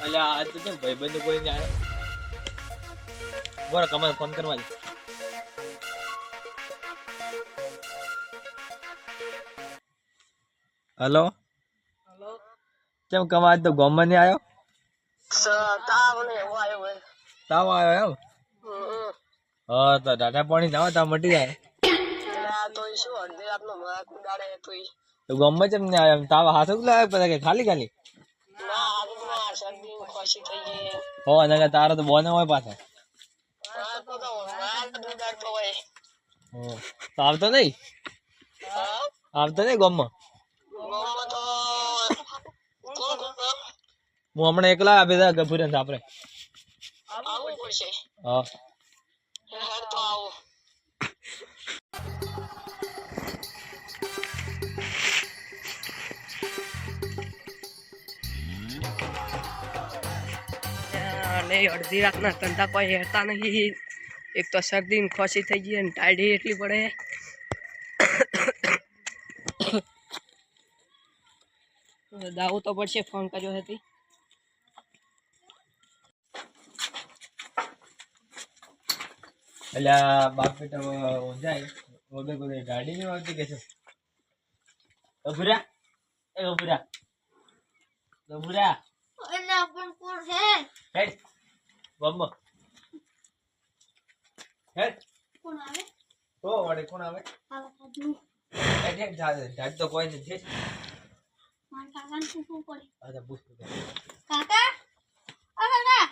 અલ્યા આજ તો કેમ ભાઈબંધ કોઈ નહીં આવ્યો બોલો કમાલ ફોન કરવા દે હેલો હેલો કેમ કમાલ તો ગામમાં નહીં આવ્યો તાવ ને એવો આવ્યો હે તાવ આવ્યો એમ હા તો ટાટા પાણી જાવ તાવ મટી જાય આ તો શું અડધી રાતનો માક ઉડાડે તો તો ગામમાં કેમ નહીં આવ્યો એમ તાવ હાથો જ લાવે બધા કે ખાલી ખાલી ના આજમાં શરદી ખોશી થઈ ગઈ હો અને તારો તો બોને હોય પાછા આ તો માક ઉડાડતો હોય તો આવતો નહીં હા આવતો નહીં ગામમાં ગામમાં તો કોણ કોણ હું હમણાં એકલા આપી દા ગભુરન આપણે આવું પડશે હા હેર તો આવો અને અડધી રાતના ધંધા કોઈ હેરતા નહીં એક તો શરદી ખોશી થઈ ગઈ અને ટાઈડી એટલી પડે દાવું તો પડશે ફોન કર્યો હતી એટલે બાપ બેટા જાય વગર કોઈ ગાડી નહીં આવતી કે છે ગભુરા એ ગભુરા ગભુરા અલ્યા પણ કોણ હે હેડ બમ્મ હેડ કોણ આવે તો વડે કોણ આવે આવા સાધુ હેડ હેડ ઝાડ તો કોઈ નથી માર કાકાને પૂછવું પડે અચ્છા પૂછ કાકા ઓ કાકા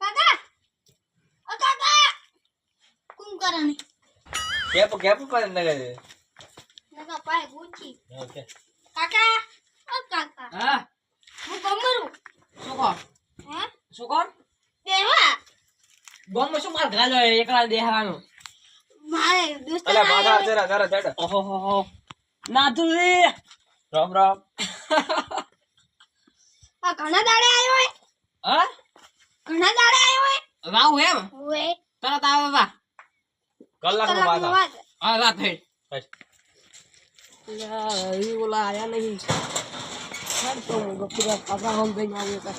કાકા ઓ કાકા કોણ કરવાની કેપ કેપ પર નગર નકા પાય પૂછી ઓકે કાકા ઓ કાકા હા હું કમરું શું કોણ હે શું કોણ દેવા ગામમાં શું માર ઘાલો એકલા દેહાવાનું મારે દોસ્ત અલા બાધા જરા જરા ચડ ઓહો ના તું રે રામ રામ આ ઘણા દાડે આવ્યો હોય હા ઘણા દાડે આવ્યો હોય વાવ એમ ઓએ તરત આવે વા કલાકનો બાધા વાત હા વાત હે બસ યાર ઈ ઓલા આયા નહીં હર તો ગપુરા આપણા હોમ ભાઈ આવ્યો તા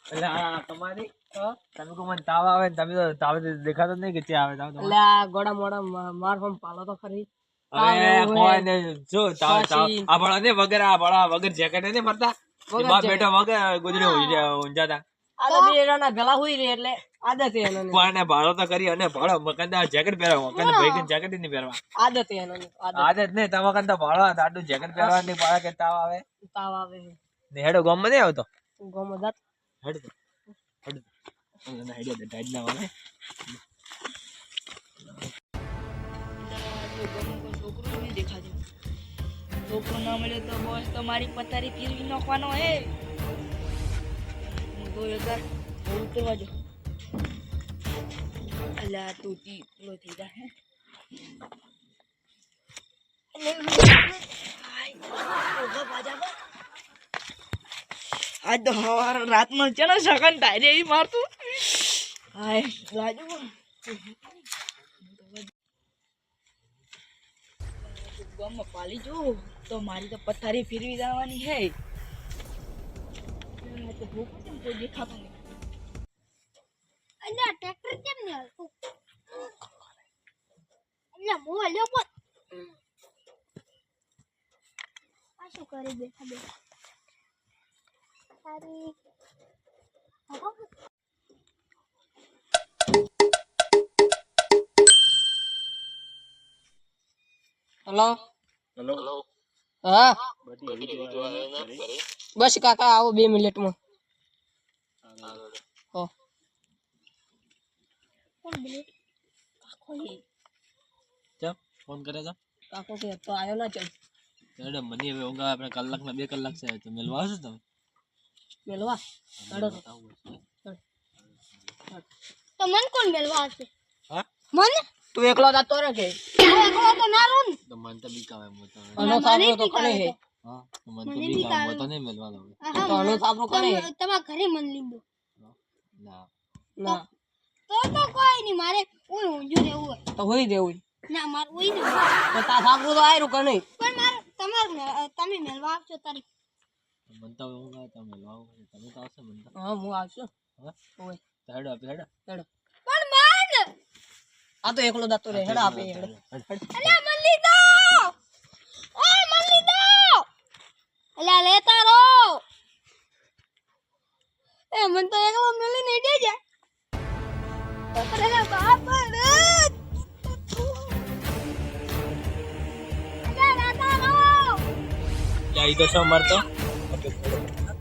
એટલે આ તમારી તમે કો મને તાવ આવે ને તમે તો તાવ દેખાતો જ નહીં કે ચે આવે તાવ એટલે આ ગોડા મોડા માર હોમ પાલો તો ખરી અરે કોઈ ને જો તાવ તાવ આ ભળા ને વગર આ ભળા વગર જેકેટ ને મરતા બાપ બેટા વગર ગુજરે ઊંઝાતા આ તો બે એના ભેલા હોઈ રે એટલે આદત હે એનો પણ ભાડો તો કરી અને ભાડો મકંદા જેકેટ પહેરવા મકંદ ભાઈ કે જેકેટ નહીં પહેરવા આદત હે એનો આદત નહીં તમે મકંદા ભાડો આટલું જેકેટ પહેરવા નહીં ભાડા કે તાવ આવે તાવ આવે ને હેડો ગામ માં નહીં આવતો ગોમો દાત હેડ હેડ ના હેડે તો ટાઈટ ના વાલે છોકરો નહીં દેખાતો છોકરો ના મળે તો બોસ તમારી પથારી ફેરવી નાખવાનો હે 2000 ઉતરવા જો અલા તૂટી લો થઈ જા હે આજ તો હવાર રાતમાં છે ને સગન ટાયરે ઈ મારતું હાય રાજુ ગામમાં પાલી જો તો મારી તો પથારી ફેરવી જવાની હે તો ભૂખ કેમ કોઈ દેખાતું નહીં અલ્યા ટ્રેક્ટર કેમ ને હાલતું અલ્યા મો લ્યો પણ આ શું કરી બેઠા બેઠા સારી હેલો હેલો હા બસ કાકા આવો 2 મિનિટમાં હો કોણ બોલે કાકો ચમ ફોન કરે છે કાકો કે તો આવ્યો ના ચલ હેડો મને હવે ઊંઘ આવે આપણે કલાકના 2 કલાક છે તો મેલવા આવશો તમે મેલવા હેડો તો મન કોણ મેલવા આવશે હા મન તું એકલો જાતો રે કે એકલો તો ના રહું ને તો મન તો બીકાવે મોતા અનો સાબરો તો કણે હે હા તો મન તો બીકાવે મોતા નહીં મેલવા દો તો અનો સાબરો કણે હે તમારા ઘરે મન લીધો ના ના તો કોઈ નહીં મારે ઓય ઊંઝું રહેવું હોય તો હોઈ દેવું ના મારે ઓય ને તો તા સાબરો તો આયરું કણે પણ મારે તમે મેળવા આવશો તારી મને તો હું કહું તમે લાવો તમે તો આવશે મને તો હા હું આવશું હા ઓય હેડો આપે હેડો હેડો પણ મન આ તો એકલો દાતો રે હેડો આપે હેડો અલ્યા મન લીધો ઓય મન લીધો અલ્યા લેતા રહો એ મન તો એકલો મેલી નહીં દે જા અરે બાપ રે અલ્યા લેતા રહો યા ઈ તો શું મારતો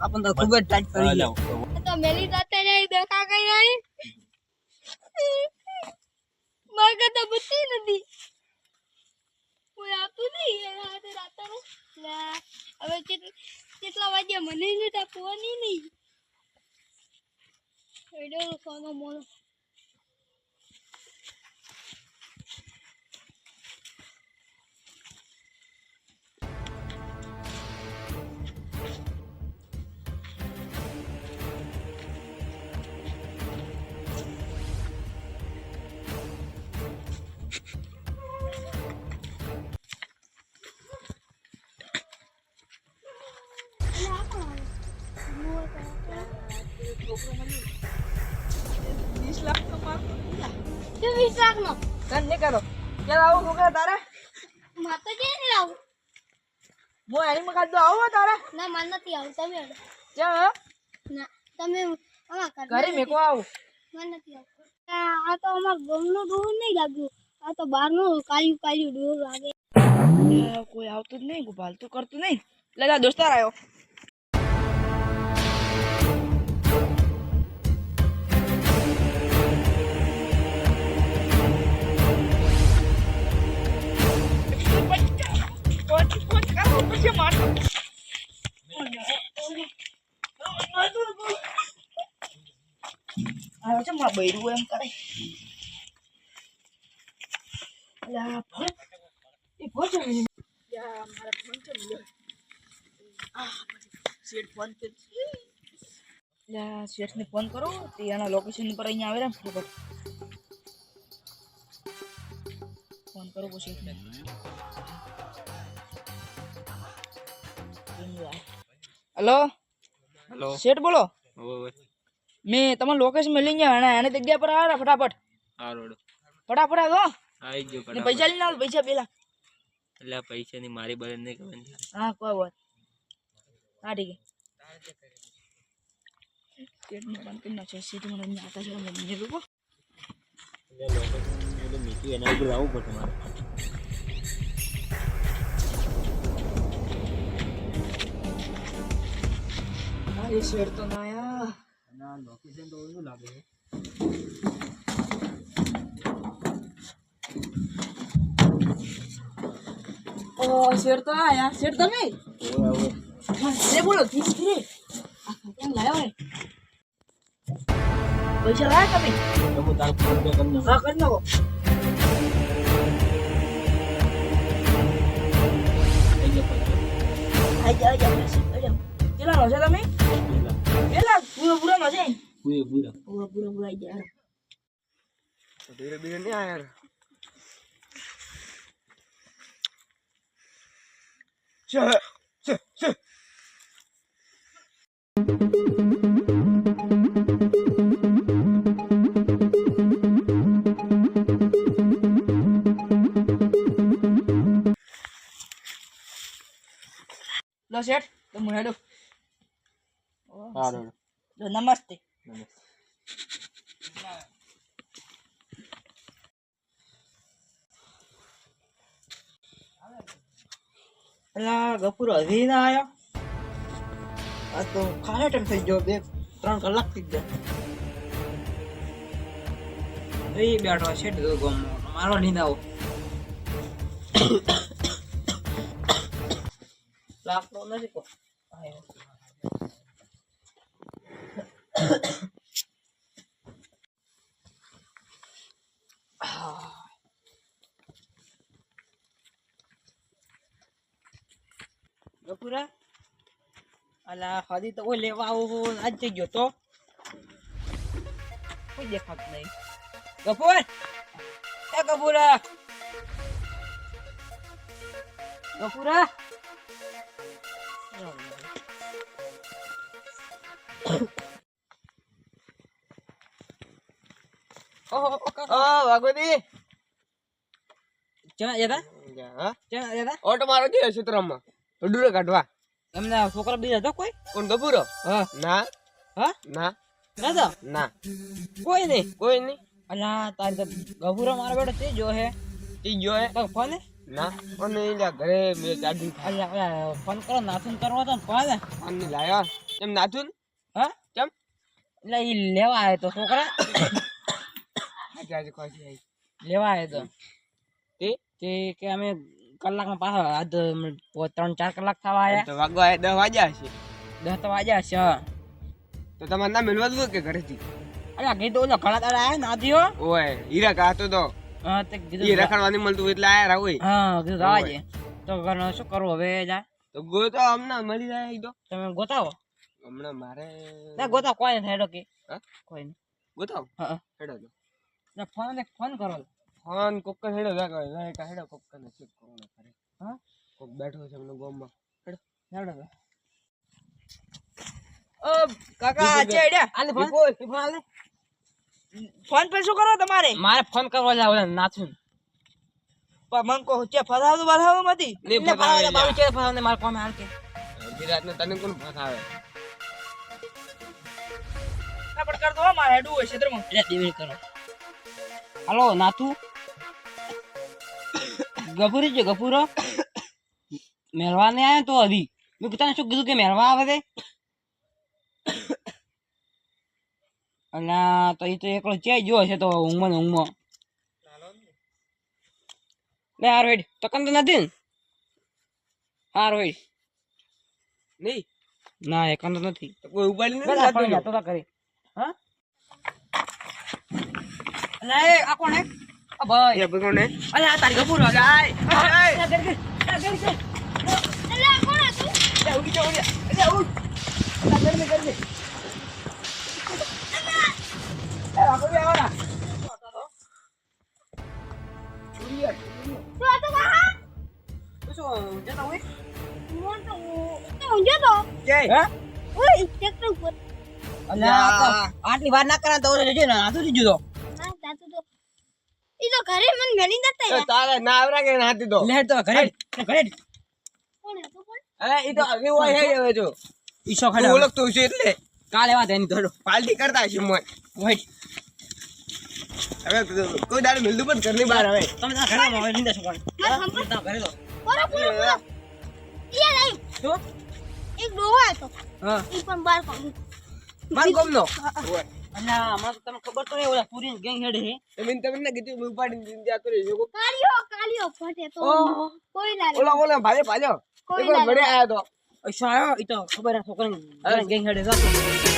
આપણ તો ખૂબ જ ટાઈટ કરી લાવ ગયો તો મેલી જાતે રહી દેખા કઈ રહી મારે તો બુદ્ધિ નથી કોઈ આપતું નહીં એના હાથે રાતાનું હવે કેટલા વાગ્યા મને નથી આપવાની નહીં એડો સોનો મોનો વીસ લાખ નો કન ને કરો ચાલ આવો છોકરા તારે માતો જે નહીં લાવું હું એની મકાન તો આવો તારે ના માર નથી આવું તમે હેડો. ચાલ ના તમે આમાં કર ઘરે મેકો આવું માર નથી આવતું આ તો અમાર ગામનું ડોર નહીં લાગ્યું આ તો બહારનું કાળિયું કાળિયું ડોર લાગે કોઈ આવતું જ નહીં ગોપાલ તું કરતું નહીં લગા દોસ્તાર આવ્યો આવ્યો છે મારા બૈરું એમ કરે અલ્યા ફોન એ ફોન છે યા મારા ફોન છે મિલ્યો શેઠ ફોન છે યા શેઠને ફોન કરો તે એના લોકેશન પર અહીંયા આવે ને ખબર ફોન કરો કો શેઠને હેલો હેલો શેઠ બોલો ઓય મેં તમારું લોકેશન મેલી ગયા અને એની જગ્યા પર આવે ફટાફટ આ રોડ ફટાફટ આવો આવી ગયો ને પૈસા લઈને આવો પૈસા પેલા એટલે પૈસા ની મારી બળે નહીં ખબર હા કોઈ વાત હા ઠીક છે સ્ટેટની બંધ કરી નાખશે સીટ મને અહીંયા આવતા છે મને રૂપો મીઠું એના ઉપર આવવું પડશે મારે અરે શેર તો ના આયા ના લોકેશન તો ઓલું લાગે છે ઓ શેર તો આયા શેર તમે ધીરે બોલો ધીરે ધીરે આ કેમ લાયો હે પૈસા લાયા તમે હું તાર ફોન પે કરી નાખું હા કરી નાખો આઈ જા કેટલા નો છે તમે કેટલા પૂરો પૂરો નો છે પૂરા પૂરો પૂરો પૂરો આઈ જા ધીરે ધીરે નહીં આ યાર લો શેઠ તમે હેડો હા રોડ નમસ્તે અલા ગફુર હજી ના આયો આ તો ખાને ટાઈમ થઈ ગયો 2-3 કલાક થઈ ગયા એ બેઠો છે તો ગમ મારો નીંદ આવો લાગતો નથી કો આયો ગફુરા અલા ખાદી તો કોઈ લેવા આવો આજ જઈ ગયો તો કોઈ દેખાતું નહીં ગફુર એ ગફુરા ગફુરા વાગોદી ચા જતા હા ચા જતા ઓટો મારો છે ક્ષેત્રમાં ડુરે કાઢવા એમને છોકરા બીજા હતો કોઈ કોણ ગબુરો હા ના હા ના નતો ના કોઈ નહીં કોઈ નહીં અલા તારી તો ગભુરો મારો બેટો તે જો હે ઈ ગયો હે તો ફોન ના અને ઈલા ઘરે મે ચાર્જિંગ અલા અલા ફોન કરો નાથુન કરવો તો ફોન ફોન ની લાયા એમ નાથુન હા કેમ એટલે ઈ લેવા આવ્યો તો છોકરા આજે આજે ખોસી આવી લેવા આવ્યો તો તે તે કે અમે કલાકમાં પાછા આજ 3-4 કલાક થવા આયા તો વાગવા 10 વાગ્યા હશે 10 તો વાગ્યા છે હા. તો તમારે ના મેળવા દઉં કે ઘરેથી અલા કીધું ઓલો ઘણા દાડા આયા નાથીઓ ઓય હીરા કાતો તો હા તે ઈ કીધું રખડવાની મળતું એટલે આયા રા હોય હા કીધું ગાવા છે તો ઘરનો શું કરવું હવે જા તો ગો તો હમણાં મળી જાય ઈ તો તમે ગોતાવો હમણાં મારે ના ગોતા કોઈ નથી હેડો કે હા કોઈ નહીં ગોતાવ હા હેડો તો ના ફોન કરો ફોન કોક હેડો જા કે હેડો કોક ને ચેક કરવાનો કરે હા કોક બેઠો છે મને ગોમમાં હેડો હેડો તો. ઓ કાકા છે આઈડિયા આલે ફોન બોલ. ઈ ફોન આલે ફોન પર શું કરો તમારે મારે ફોન કરવા જાવ નાથું પણ મન કો છે ફસાવતું બસાવતું મતી નહીં ને ફસાવે પાછા બાબુ છે ફસાવને માર કોમે હાલ કે વિરાટ ને તને કોણ ફસાવે ના પણ કર દો મારે હેડું હોય ક્ષેત્રમાં એટલે દેવી કરો હાલો નાથુ ગફુરી છે ગફુરો મેરવા ને આયો તો હજી મેં તને શું કીધું કે મેરવા આવે છે અલા તો ઈ તો એકલો ચે જો છે તો ઊંઘમાં લે હાર વેડ તકન તો નથી ને હાર વેડ નહીં ના એકન તો નથી તો કોઈ ઉપાડી નથી બધા જાતું પડી ને. જતો તા કરી હા અલા એ આ કોણ હે આ ભાઈ એ ભગવાન ને અલા આ તારી ગપુર જાય એટલે આ કોણ હતું ઉડી જા અલા ઉડ શું હતું કાકા શું જતા હોય મોન તો ઊંઘ્યો તો જય હે ઓય ટ્રેક્ટર ઉપર અલ્યા આટલી વાર ના કરા તો ઓલે જજો ને આ તો દીજો તો હા તાતું તો ઈ તો ઘરે મને મેલી નતા તો તારે ના આવરા કે નાતી તો લે તો ઘરે ઘરે કોણ હતું કોણ અરે ઈ તો હવે હોય હે હવે જો ઈશો તું ખાડા ઓળખતો છે એટલે કાલે વાત એની તો પાલટી કરતા છે મોય વેટ હવે કોઈ દાડે મિલતું પણ ઘરની બહાર હવે તમે તારા ઘરે માં નિંદા શું મારા સંપર્ક તા ઘરે તો પૂરો પૂરો પૂરો ઈ લાઈ શું એક ડોહો હતો હા ઈ પણ બાર કાઢ્યું માર કોમનો અલ્યા મને તમને ખબર તો નહીં ઓલા પૂરી ગેંગ હેડ હે તમે ના કીધું હું ઉપાડીને જાતો રહ્યો કાલિયો ફટે તો ઓહો. કોઈ ના લે. ઓલા ઓલા ભાજો ભાજો કોઈ એક વાર ના મળે આયો તો ઈશો આયો ઈ તો ખબર હે છોકરાને ગેંગ હેડ જાતો